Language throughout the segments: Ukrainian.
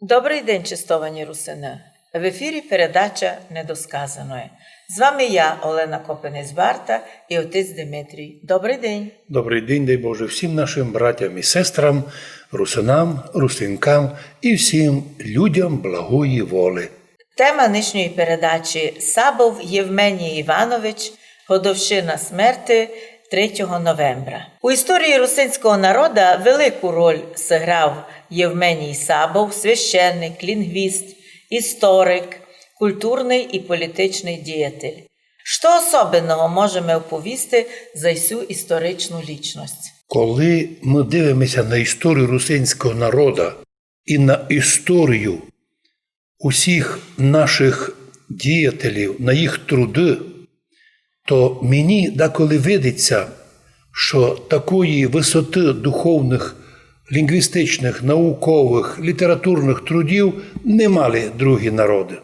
Добрий день, чистовані русини! В ефірі передача «Недосказаное». З вами я, Олена Копенець-Барта і отець Дмитрій. Добрий день! Добрий день, дай Боже, всім нашим братям і сестрам, русинам, русинкам і всім людям благої волі. Тема нинішньої передачі – Сабов Євменій Іванович, годовщина смерти 3 новембра. У історії русинського народу велику роль зіграв Євменій Сабов, священник, лінгвіст, історик, культурний і політичний діятель. Що особливого можемо оповісти за цю історичну лічність? Коли ми дивимося на історію русинського народу і на історію усіх наших діятелів, на їх труди, то мені деколи видиться, що такої висоти духовних, лінгвістичних, наукових, літературних трудів не мали другі народи.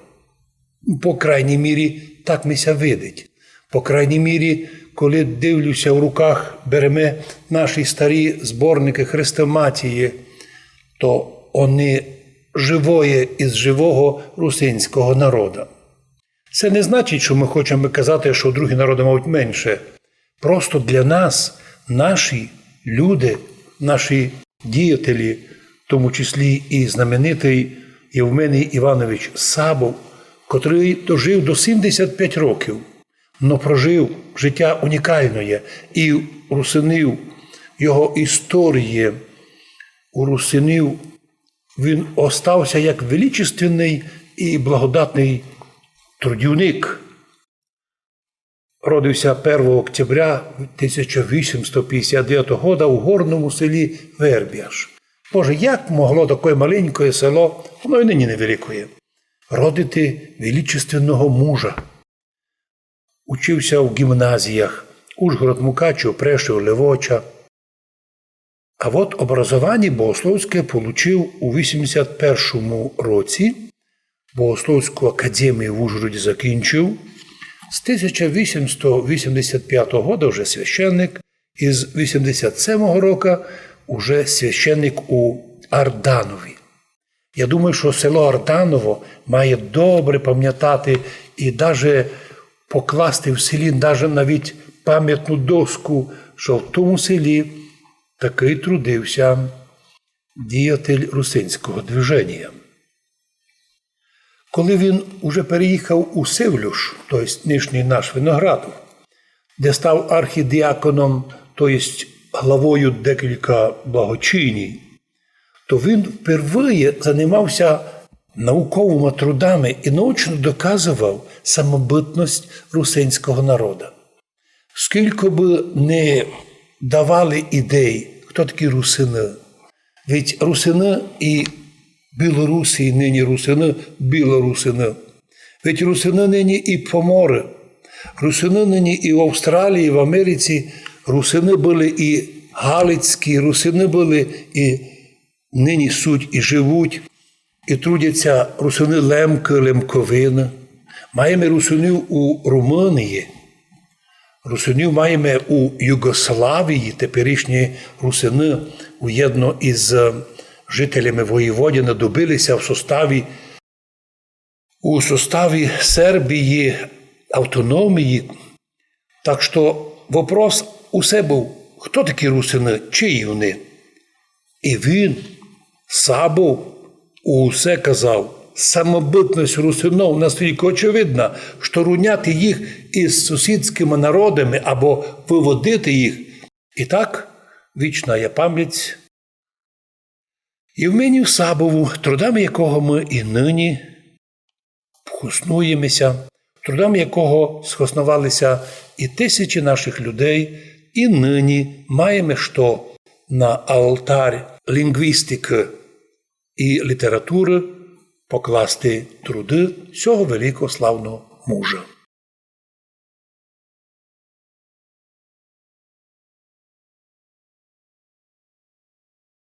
По крайній мірі, так мися видить. По крайній мірі, коли дивлюся в руках, беремо наші старі зборники хрестоматії, то вони живої із живого русинського народу. Це не значить, що ми хочемо казати, що другі народи мають менше. Просто для нас, наші люди, наші діятелі, в тому числі і знаменитий Євменій Іванович Сабов, котрий дожив до 75 років, но прожив життя унікальне і русинів, його історії у русинів, він остався як величественний і благодатний трудівник. Родився 1 октября 1859 року у горному селі Верб'яж. Боже, як могло таке маленьке село, воно й нині невеликое, родити величественного мужа? Учився в гімназіях Ужгород, Мукачев, Прешев, Левоча. А от образування богословське отримав у 81 році. Богословську академію в Ужгороді закінчив. З 1885 року вже священник, і з 87 року вже священник у Арданові. Я думаю, що село Арданово має добре пам'ятати і навіть покласти в селі навіть пам'ятну доску, що в тому селі таки трудився діятель русинського движення. Коли він уже переїхав у Сивлюш, тобто нинішній наш Виноградов, де став архідіаконом, тобто главою декілька благочиній, то він вперше займався науковими трудами і научно доказував самобутність русинського народу. Скільки би не давали ідей, хто такі русини, ведь русини і білоруси, і нині русини, білорусини. Ведь русини нині і по морю, русини нині і в Австралії, і в Америці, русини були і галицькі, русини були і нині суть і живуть, і трудяться русини Лемки, Лемковини. Маємо русинів у Румунії, русинів маємо у Югославії, теперішні русини уєдно із жителями Воєводіна добилися у составі Сербії автономії. Так що вопрос усе був, хто такі русини, чиї вони? І він, Сабов, усе казав, самобутність русинов настільки очевидна, що руйняти їх із сусідськими народами або виводити їх. І так, вічна є пам'ять Євменію Сабову, трудами якого ми і нині вхоснуємося, трудами якого схоснувалися і тисячі наших людей, і нині маємо що на алтарь лінгвістики і літератури покласти труди цього великого славного мужа.